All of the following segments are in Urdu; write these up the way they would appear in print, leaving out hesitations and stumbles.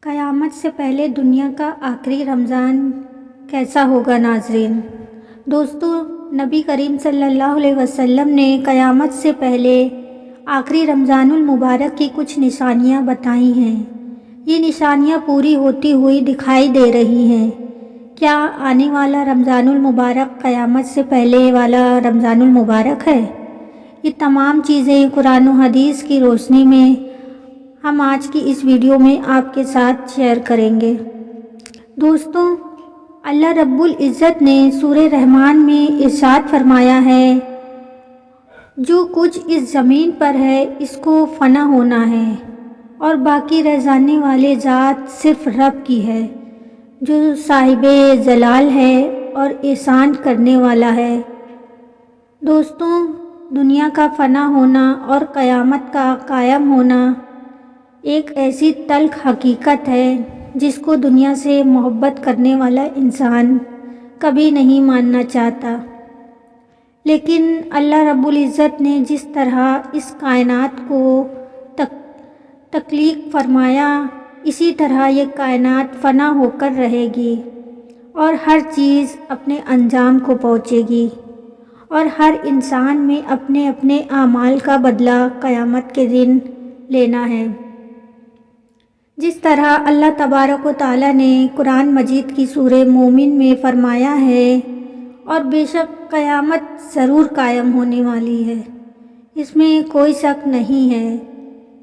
قیامت سے پہلے دنیا کا آخری رمضان کیسا ہوگا ناظرین؟ دوستو، نبی کریم صلی اللہ علیہ وسلم نے قیامت سے پہلے آخری رمضان المبارک کی کچھ نشانیاں بتائی ہیں۔ یہ نشانیاں پوری ہوتی ہوئی دکھائی دے رہی ہیں۔ کیا آنے والا رمضان المبارک قیامت سے پہلے والا رمضان المبارک ہے؟ یہ تمام چیزیں قرآن و حدیث کی روشنی میں ہم آج کی اس ویڈیو میں آپ کے ساتھ شیئر کریں گے۔ دوستوں، اللہ رب العزت نے سورہ رحمان میں ارشاد فرمایا ہے، جو کچھ اس زمین پر ہے اس کو فنا ہونا ہے اور باقی رہ جانے والے ذات صرف رب کی ہے، جو صاحب جلال ہے اور احسان کرنے والا ہے۔ دوستوں، دنیا کا فنا ہونا اور قیامت کا قائم ہونا ایک ایسی تلخ حقیقت ہے جس کو دنیا سے محبت کرنے والا انسان کبھی نہیں ماننا چاہتا، لیکن اللہ رب العزت نے جس طرح اس کائنات کو تخلیق فرمایا، اسی طرح یہ کائنات فنا ہو کر رہے گی اور ہر چیز اپنے انجام کو پہنچے گی اور ہر انسان میں اپنے اپنے اعمال کا بدلہ قیامت کے دن لینا ہے۔ جس طرح اللہ تبارک و تعالیٰ نے قرآن مجید کی سورہ مومن میں فرمایا ہے، اور بے شک قیامت ضرور قائم ہونے والی ہے، اس میں کوئی شک نہیں ہے،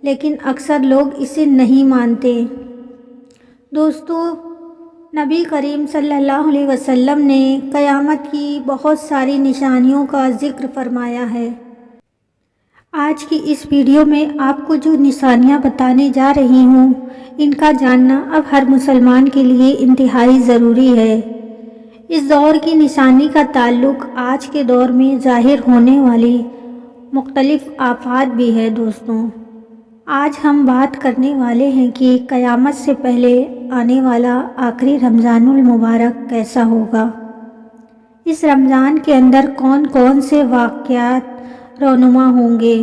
لیکن اکثر لوگ اسے نہیں مانتے۔ دوستو، نبی کریم صلی اللہ علیہ وسلم نے قیامت کی بہت ساری نشانیوں کا ذکر فرمایا ہے۔ آج کی اس ویڈیو میں آپ کو جو نشانیاں بتانے جا رہی ہوں، ان کا جاننا اب ہر مسلمان کے لیے انتہائی ضروری ہے۔ اس دور کی نشانی کا تعلق آج کے دور میں ظاہر ہونے والی مختلف آفات بھی ہے۔ دوستوں، آج ہم بات کرنے والے ہیں کہ قیامت سے پہلے آنے والا آخری رمضان المبارک کیسا ہوگا۔ اس رمضان کے اندر کون کون سے واقعات رونما ہوں گے،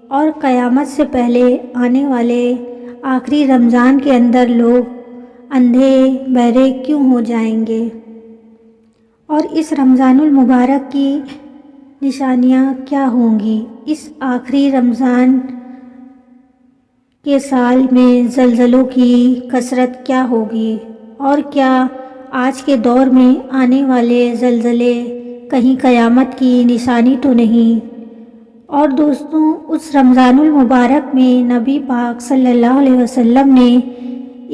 اور قیامت سے پہلے آنے والے آخری رمضان کے اندر لوگ اندھے بہرے کیوں ہو جائیں گے، اور اس رمضان المبارک کی نشانیاں کیا ہوں گی۔ اس آخری رمضان کے سال میں زلزلوں کی کثرت کیا ہوگی، اور کیا آج کے دور میں آنے والے زلزلے کہیں قیامت کی نشانی تو نہیں۔ اور دوستوں، اس رمضان المبارک میں نبی پاک صلی اللہ علیہ وسلم نے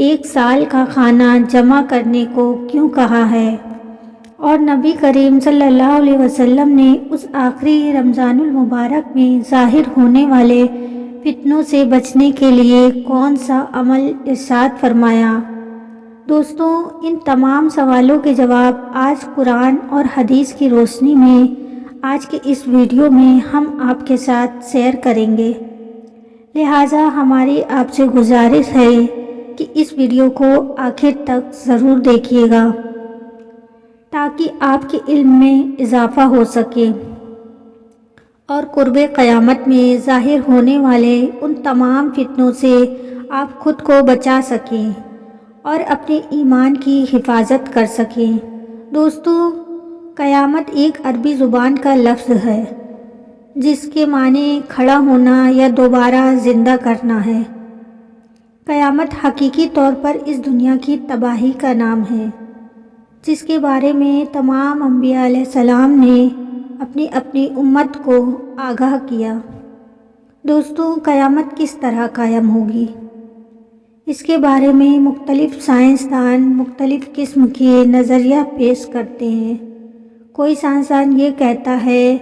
ایک سال کا کھانا جمع کرنے کو کیوں کہا ہے، اور نبی کریم صلی اللہ علیہ وسلم نے اس آخری رمضان المبارک میں ظاہر ہونے والے فتنوں سے بچنے کے لیے کون سا عمل ارشاد فرمایا۔ دوستوں، ان تمام سوالوں کے جواب آج قرآن اور حدیث کی روشنی میں آج کے اس ویڈیو میں ہم آپ کے ساتھ شیئر کریں گے، لہٰذا ہماری آپ سے گزارش ہے کہ اس ویڈیو کو آخر تک ضرور دیکھیے گا تاکہ آپ کے علم میں اضافہ ہو سکے اور قرب قیامت میں ظاہر ہونے والے ان تمام فتنوں سے آپ خود کو بچا سکیں اور اپنے ایمان کی حفاظت کر سکیں۔ دوستوں، قیامت ایک عربی زبان کا لفظ ہے جس کے معنی کھڑا ہونا یا دوبارہ زندہ کرنا ہے۔ قیامت حقیقی طور پر اس دنیا کی تباہی کا نام ہے، جس کے بارے میں تمام انبیاء علیہ السلام نے اپنی اپنی امت کو آگاہ کیا۔ دوستوں، قیامت کس طرح قائم ہوگی، اس کے بارے میں مختلف سائنسدان مختلف قسم کے نظریہ پیش کرتے ہیں۔ کوئی سائنسدان یہ کہتا ہے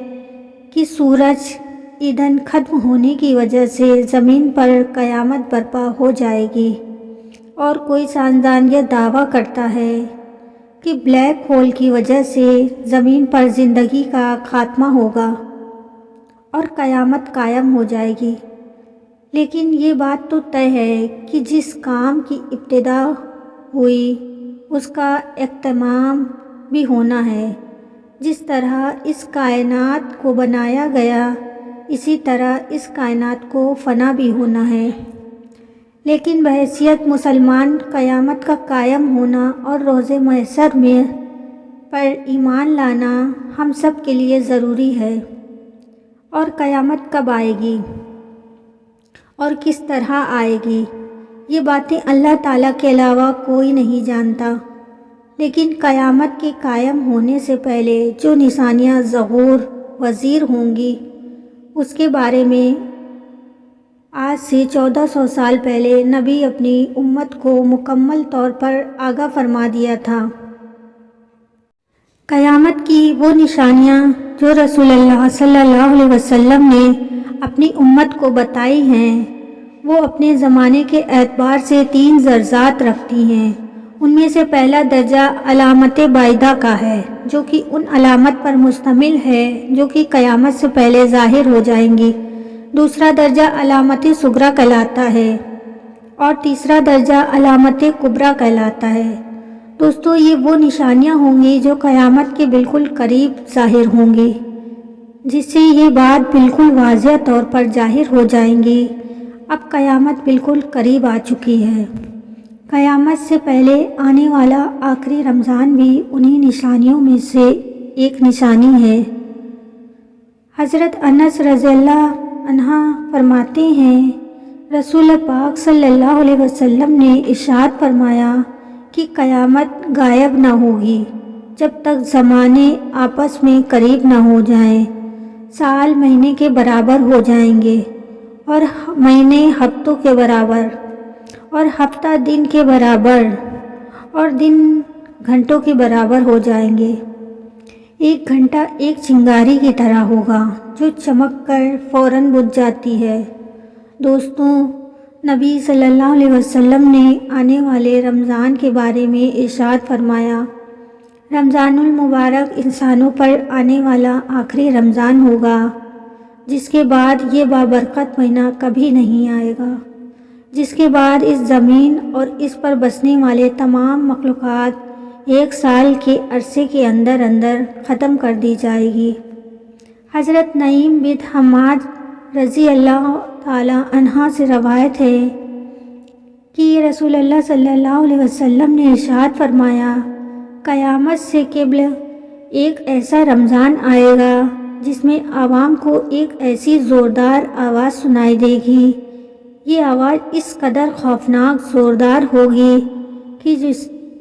کہ سورج ایندھن ختم ہونے کی وجہ سے زمین پر قیامت برپا ہو جائے گی، اور کوئی سائنسدان یہ دعویٰ کرتا ہے کہ بلیک ہول کی وجہ سے زمین پر زندگی کا خاتمہ ہوگا اور قیامت قائم ہو جائے گی۔ لیکن یہ بات تو طے ہے کہ جس کام کی ابتدا ہوئی اس کا اختتام بھی ہونا ہے۔ جس طرح اس کائنات کو بنایا گیا، اسی طرح اس کائنات کو فنا بھی ہونا ہے۔ لیکن بحیثیت مسلمان قیامت کا قائم ہونا اور روز محشر میں پر ایمان لانا ہم سب کے لیے ضروری ہے۔ اور قیامت کب آئے گی اور کس طرح آئے گی، یہ باتیں اللہ تعالیٰ کے علاوہ کوئی نہیں جانتا۔ لیکن قیامت کے قائم ہونے سے پہلے جو نشانیاں ظہور پذیر ہوں گی اس کے بارے میں آج سے 1400 سال پہلے نبی اپنی امت کو مکمل طور پر آگاہ فرما دیا تھا۔ قیامت کی وہ نشانیاں جو رسول اللہ صلی اللہ علیہ وسلم نے اپنی امت کو بتائی ہیں وہ اپنے زمانے کے اعتبار سے 3 درجات رکھتی ہیں۔ ان میں سے پہلا درجہ علامت بائدہ کا ہے جو کہ ان علامت پر مشتمل ہے جو کہ قیامت سے پہلے ظاہر ہو جائیں گی۔ دوسرا درجہ علامت صغریٰ کہلاتا ہے اور تیسرا درجہ علامت کبریٰ کہلاتا ہے۔ دوستو، یہ وہ نشانیاں ہوں گی جو قیامت کے بالکل قریب ظاہر ہوں گی، جس سے یہ بات بالکل واضح طور پر ظاہر ہو جائیں گی۔ اب قیامت بالکل قریب آ چکی ہے۔ قیامت سے پہلے آنے والا آخری رمضان بھی انہی نشانیوں میں سے ایک نشانی ہے۔ حضرت انس رضی اللہ عنہ فرماتے ہیں، رسول پاک صلی اللہ علیہ وسلم نے ارشاد فرمایا کہ قیامت غائب نہ ہوگی جب تک زمانے آپس میں قریب نہ ہو جائیں، سال مہینے کے برابر ہو جائیں گے اور مہینے ہفتوں کے برابر اور ہفتہ دن کے برابر اور دن گھنٹوں کے برابر ہو جائیں گے۔ ایک گھنٹہ ایک چنگاری کی طرح ہوگا جو چمک کر فوراً بجھ جاتی ہے۔ دوستوں، نبی صلی اللہ علیہ وسلم نے آنے والے رمضان کے بارے میں ارشاد فرمایا، رمضان المبارک انسانوں پر آنے والا آخری رمضان ہوگا، جس کے بعد یہ بابرکت مہینہ کبھی نہیں آئے گا، جس کے بعد اس زمین اور اس پر بسنے والے تمام مخلوقات 1 سال کے عرصے کے اندر ختم کر دی جائے گی۔ حضرت نعیم بن حماد رضی اللہ تعالی عنہ سے روایت ہے کہ رسول اللہ صلی اللہ علیہ وسلم نے ارشاد فرمایا، قیامت سے قبل ایک ایسا رمضان آئے گا جس میں عوام کو ایک ایسی زوردار آواز سنائی دے گی۔ یہ آواز اس قدر خوفناک زوردار ہوگی کہ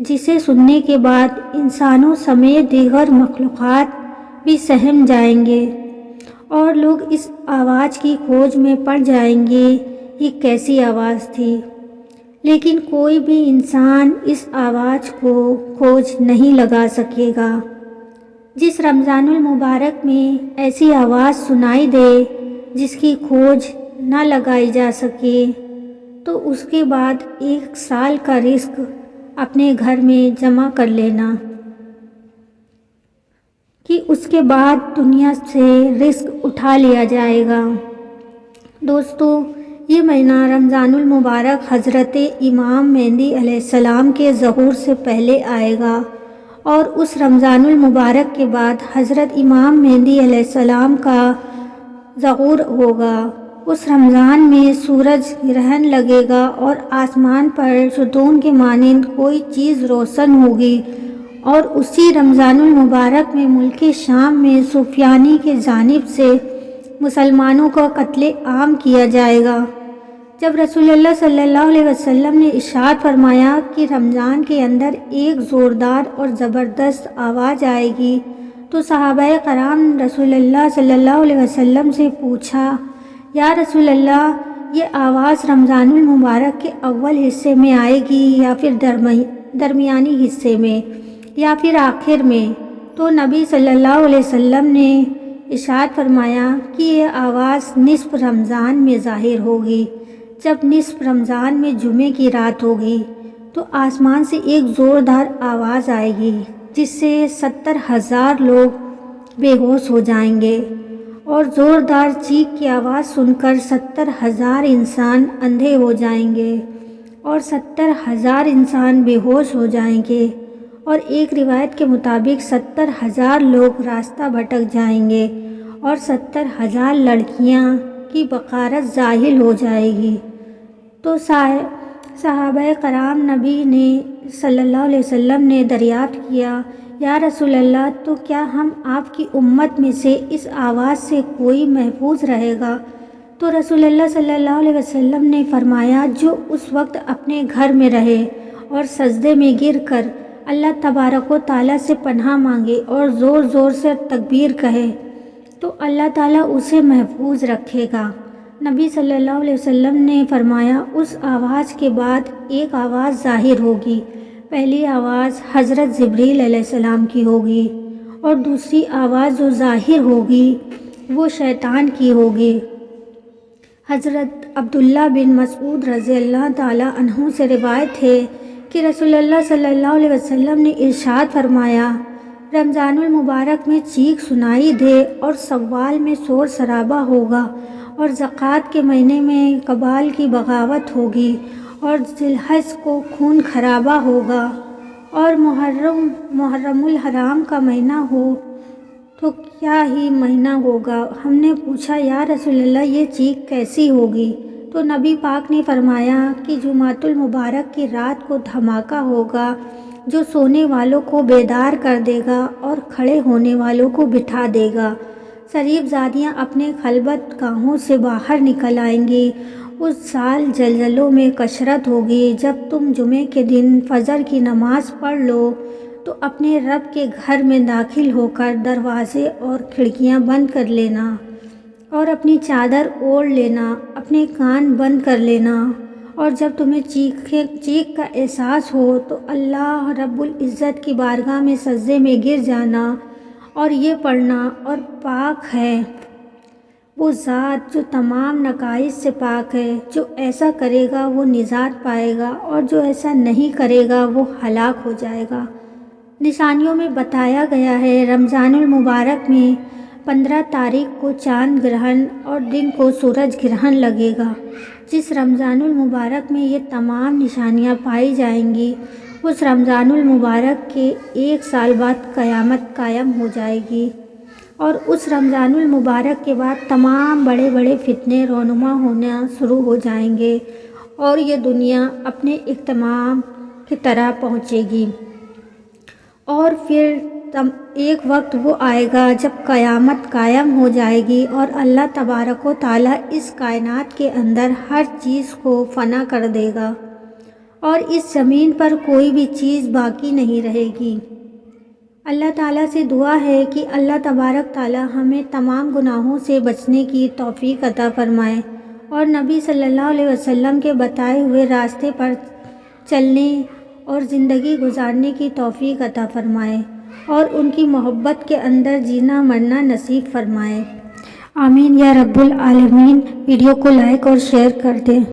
جسے سننے کے بعد انسانوں سمیت دیگر مخلوقات بھی سہم جائیں گے اور لوگ اس آواز کی کھوج میں پڑ جائیں گے یہ کیسی آواز تھی، لیکن کوئی بھی انسان اس آواز کو کھوج نہیں لگا سکے گا۔ جس رمضان المبارک میں ایسی آواز سنائی دے جس کی کھوج نہ لگائی جا سکے تو اس کے بعد 1 سال کا رزق اپنے گھر میں جمع کر لینا کہ اس کے بعد دنیا سے رزق اٹھا لیا جائے گا۔ دوستو، یہ مہینہ رمضان المبارک حضرت امام مہدی علیہ السلام کے ظہور سے پہلے آئے گا اور اس رمضان المبارک کے بعد حضرت امام مہدی علیہ السلام کا ظہور ہوگا۔ اس رمضان میں سورج گرہن لگے گا اور آسمان پر ستون کے مانند کوئی چیز روشن ہوگی، اور اسی رمضان المبارک میں ملک شام میں سفیانی کی جانب سے مسلمانوں کا قتل عام کیا جائے گا۔ جب رسول اللہ صلی اللہ علیہ وسلم نے ارشاد فرمایا کہ رمضان کے اندر ایک زوردار اور زبردست آواز آئے گی تو صحابہ کرام رسول اللہ صلی اللہ علیہ وسلم سے پوچھا، یا رسول اللہ، یہ آواز رمضان المبارک کے اول حصے میں آئے گی یا پھر درمیانی حصے میں یا پھر آخر میں؟ تو نبی صلی اللہ علیہ وسلم نے ارشاد فرمایا کہ یہ آواز نصف رمضان میں ظاہر ہوگی۔ جب نصف رمضان میں جمعے کی رات ہوگی تو آسمان سے ایک زوردار آواز آئے گی جس سے 70,000 لوگ بے ہوش ہو جائیں گے، اور زوردار چیخ کی آواز سن کر 70,000 انسان اندھے ہو جائیں گے اور 70,000 انسان بے ہوش ہو جائیں گے، اور ایک روایت کے مطابق 70,000 لوگ راستہ بھٹک جائیں گے اور 70,000 لڑکیاں کی بقارت زاحل ہو جائے گی۔ تو صحابہ کرام نبی نے صلی اللہ علیہ وسلم نے دریافت کیا، یا رسول اللہ، تو کیا ہم آپ کی امت میں سے اس آواز سے کوئی محفوظ رہے گا؟ تو رسول اللہ صلی اللہ علیہ وسلم نے فرمایا، جو اس وقت اپنے گھر میں رہے اور سجدے میں گر کر اللہ تبارک و تعالیٰ سے پناہ مانگے اور زور زور سے تکبیر کہے تو اللہ تعالیٰ اسے محفوظ رکھے گا۔ نبی صلی اللہ علیہ وسلم نے فرمایا، اس آواز کے بعد ایک آواز ظاہر ہوگی۔ پہلی آواز حضرت جبریل علیہ السلام کی ہوگی اور دوسری آواز جو ظاہر ہوگی وہ شیطان کی ہوگی۔ حضرت عبداللہ بن مسعود رضی اللہ تعالیٰ عنہ سے روایت ہے کہ رسول اللہ صلی اللہ علیہ وسلم نے ارشاد فرمایا، رمضان المبارک میں چیخ سنائی دے اور سوال میں شور شرابہ ہوگا اور زکوٰۃ کے مہینے میں قبال کی بغاوت ہوگی اور ذی الحج کو خون خرابہ ہوگا اور محرم الحرام کا مہینہ ہو تو کیا ہی مہینہ ہوگا۔ ہم نے پوچھا، یا رسول اللہ، یہ چیخ کیسی ہوگی؟ تو نبی پاک نے فرمایا کہ جمعۃ المبارک کی رات کو دھماکہ ہوگا جو سونے والوں کو بیدار کر دے گا اور کھڑے ہونے والوں کو بٹھا دے گا۔ شریف زادیاں اپنے خلوت گاہوں سے باہر نکل آئیں گی۔ اس سال زلزلوں میں کثرت ہوگی۔ جب تم جمعے کے دن فجر کی نماز پڑھ لو تو اپنے رب کے گھر میں داخل ہو کر دروازے اور کھڑکیاں بند کر لینا اور اپنی چادر اوڑھ لینا، اپنے کان بند کر لینا، اور جب تمہیں چیخ کا احساس ہو تو اللہ رب العزت کی بارگاہ میں سجدے میں گر جانا اور یہ پڑھنا، اور پاک ہے وہ ذات جو تمام نقائص سے پاک ہے، جو ایسا کرے گا وہ نجات پائے گا اور جو ایسا نہیں کرے گا وہ ہلاک ہو جائے گا۔ نشانیوں میں بتایا گیا ہے، رمضان المبارک میں 15 تاریخ کو چاند گرہن اور دن کو سورج گرہن لگے گا۔ جس رمضان المبارک میں یہ تمام نشانیاں پائی جائیں گی، اس رمضان المبارک کے 1 سال بعد قیامت قائم ہو جائے گی، اور اس رمضان المبارک کے بعد تمام بڑے بڑے فتنے رونما ہونا شروع ہو جائیں گے اور یہ دنیا اپنے اختتام کی طرح پہنچے گی۔ اور پھر ایک وقت وہ آئے گا جب قیامت قائم ہو جائے گی اور اللہ تبارک و تعالیٰ اس کائنات کے اندر ہر چیز کو فنا کر دے گا اور اس زمین پر کوئی بھی چیز باقی نہیں رہے گی۔ اللہ تعالیٰ سے دعا ہے کہ اللہ تبارک تعالیٰ ہمیں تمام گناہوں سے بچنے کی توفیق عطا فرمائے اور نبی صلی اللہ علیہ وسلم کے بتائے ہوئے راستے پر چلنے اور زندگی گزارنے کی توفیق عطا فرمائے اور ان کی محبت کے اندر جینا مرنا نصیب فرمائے۔ آمین یا رب العالمین۔ ویڈیو کو لائک اور شیئر کر دیں۔